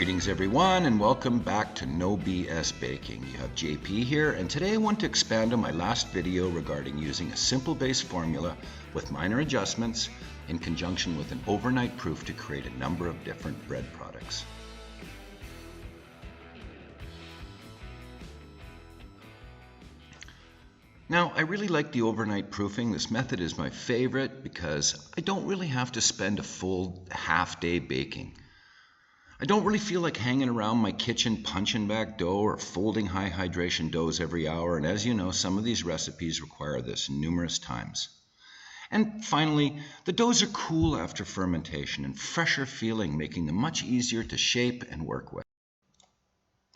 Greetings everyone and welcome back to No BS Baking. You have JP here, and today I want to expand on my last video regarding using a simple base formula with minor adjustments in conjunction with an overnight proof to create a number of different bread products. Now, I really like the overnight proofing. This method is my favorite because I don't really have to spend a full half day baking. I don't really feel like hanging around my kitchen punching back dough or folding high hydration doughs every hour, and as you know, some of these recipes require this numerous times. And finally, the doughs are cool after fermentation and fresher feeling, making them much easier to shape and work with.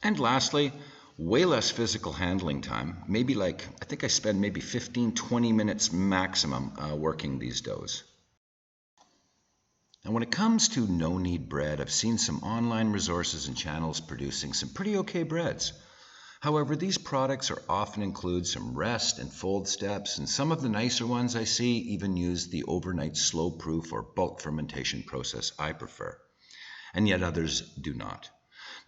And lastly, way less physical handling time. I think I spend maybe 15-20 minutes maximum working these doughs. Now, when it comes to no-knead bread, I've seen some online resources and channels producing some pretty okay breads. However, these products often include some rest and fold steps, and some of the nicer ones I see even use the overnight slow proof or bulk fermentation process I prefer, and yet others do not.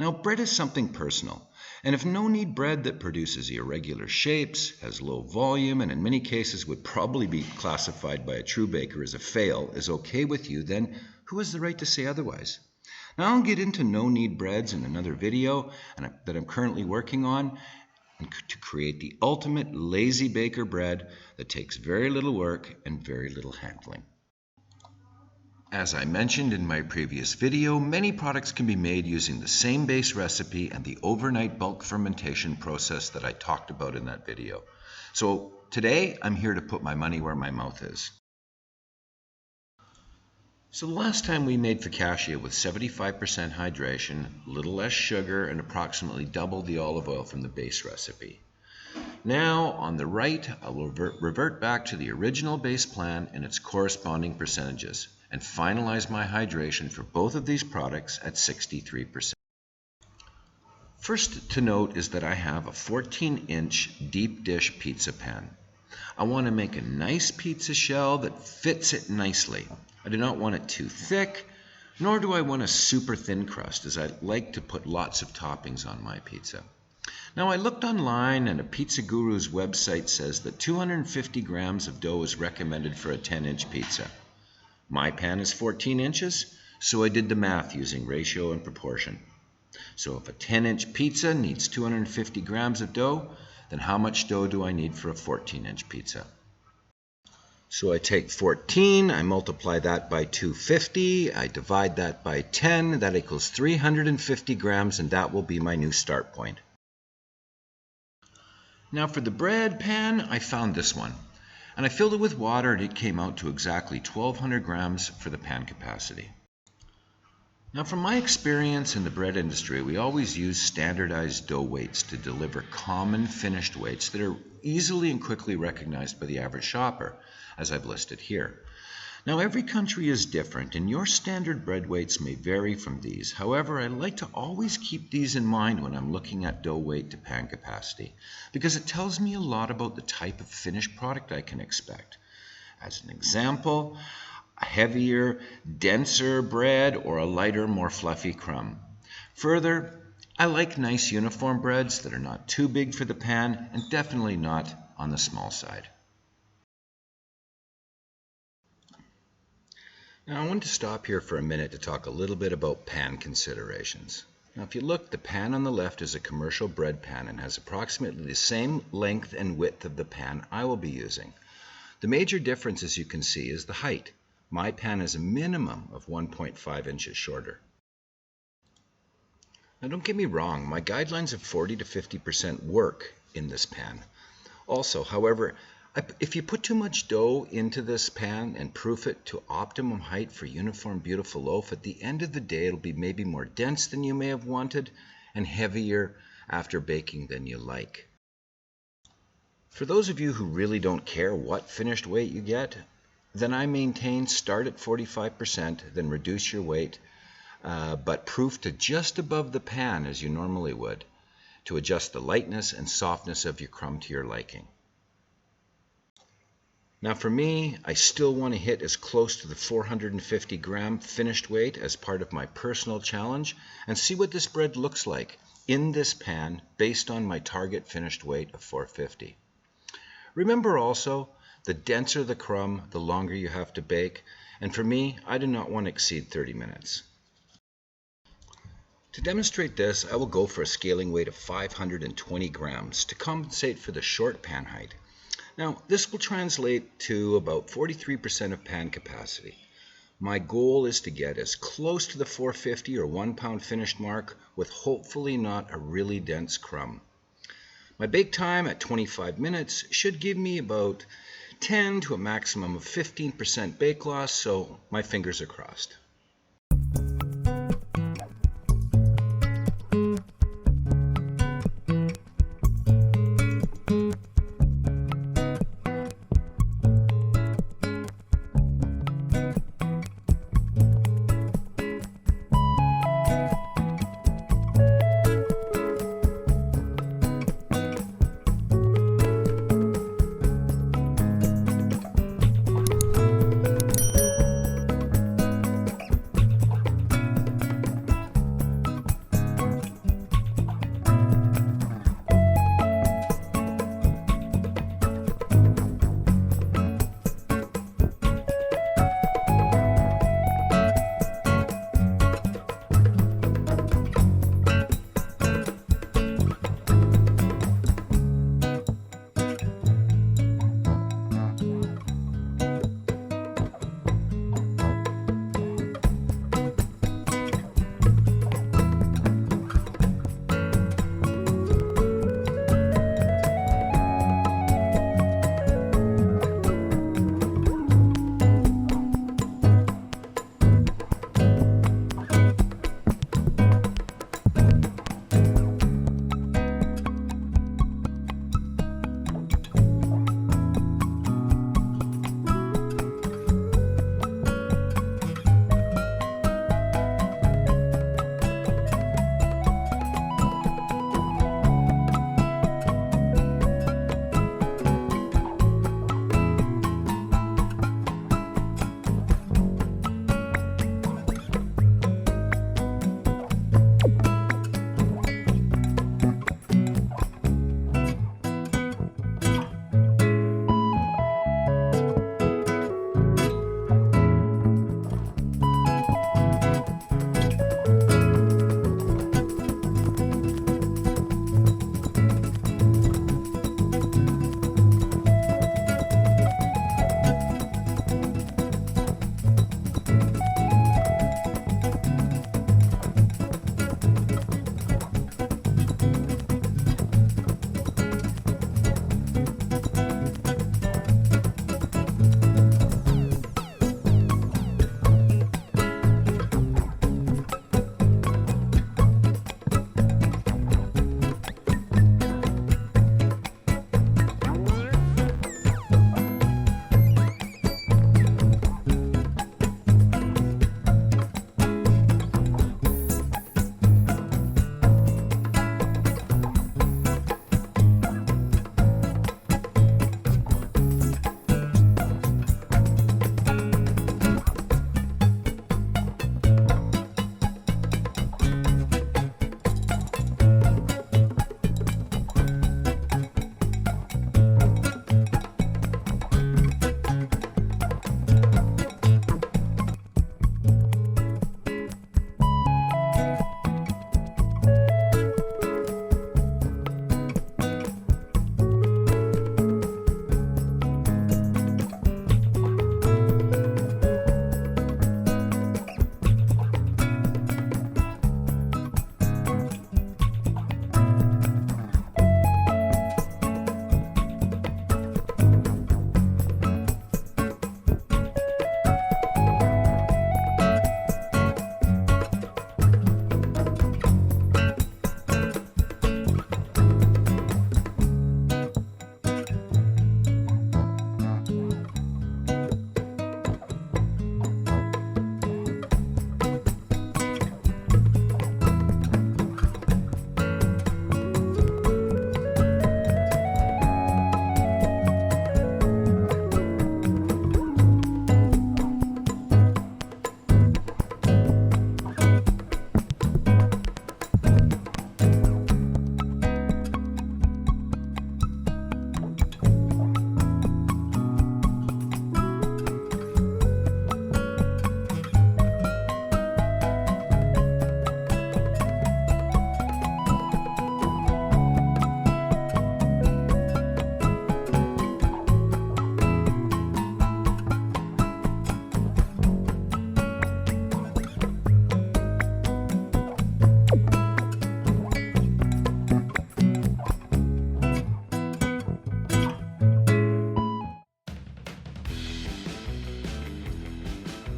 Now, bread is something personal, and if no-knead bread that produces irregular shapes, has low volume, and in many cases would probably be classified by a true baker as a fail, is okay with you, then who has the right to say otherwise? Now, I'll get into no-knead breads in another video that I'm currently working on, and to create the ultimate lazy baker bread that takes very little work and very little handling. As I mentioned in my previous video, many products can be made using the same base recipe and the overnight bulk fermentation process that I talked about in that video. So today, I'm here to put my money where my mouth is. So the last time we made focaccia with 75% hydration, a little less sugar, and approximately double the olive oil from the base recipe. Now, on the right, I will revert back to the original base plan and its corresponding percentages, and finalize my hydration for both of these products at 63%. First to note is that I have a 14-inch deep dish pizza pan. I want to make a nice pizza shell that fits it nicely. I do not want it too thick, nor do I want a super thin crust, as I like to put lots of toppings on my pizza. Now, I looked online, and a pizza guru's website says that 250 grams of dough is recommended for a 10-inch pizza. My pan is 14 inches, so I did the math using ratio and proportion. So if a 10-inch pizza needs 250 grams of dough, then how much dough do I need for a 14-inch pizza? So I take 14, I multiply that by 250, I divide that by 10, that equals 350 grams, and that will be my new start point. Now for the bread pan, I found this one. And I filled it with water, and it came out to exactly 1,200 grams for the pan capacity. Now, from my experience in the bread industry, we always use standardized dough weights to deliver common finished weights that are easily and quickly recognized by the average shopper, as I've listed here. Now, every country is different, and your standard bread weights may vary from these. However, I like to always keep these in mind when I'm looking at dough weight to pan capacity, because it tells me a lot about the type of finished product I can expect. As an example, a heavier, denser bread or a lighter, more fluffy crumb. Further, I like nice uniform breads that are not too big for the pan and definitely not on the small side. Now, I want to stop here for a minute to talk a little bit about pan considerations. Now, if you look, the pan on the left is a commercial bread pan and has approximately the same length and width of the pan I will be using. The major difference, as you can see, is the height. My pan is a minimum of 1.5 inches shorter. Now, don't get me wrong, my guidelines of 40 to 50% work in this pan. Also, however, if you put too much dough into this pan and proof it to optimum height for uniform, beautiful loaf, at the end of the day, it'll be maybe more dense than you may have wanted and heavier after baking than you like. For those of you who really don't care what finished weight you get, then I maintain start at 45%, then reduce your weight, but proof to just above the pan as you normally would, to adjust the lightness and softness of your crumb to your liking. Now for me, I still want to hit as close to the 450 gram finished weight as part of my personal challenge and see what this bread looks like in this pan based on my target finished weight of 450. Remember also, the denser the crumb, the longer you have to bake, and for me, I do not want to exceed 30 minutes. To demonstrate this, I will go for a scaling weight of 520 grams to compensate for the short pan height. Now, this will translate to about 43% of pan capacity. My goal is to get as close to the 450 or 1 pound finished mark with hopefully not a really dense crumb. My bake time at 25 minutes should give me about 10 to a maximum of 15% bake loss, so my fingers are crossed.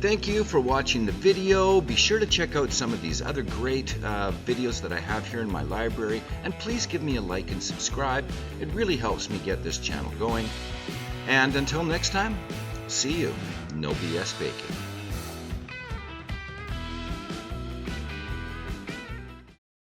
Thank you for watching the video. Be sure to check out some of these other great videos that I have here in my library, and please give me a like and subscribe. It really helps me get this channel going. And until next time, see you. No BS Baking.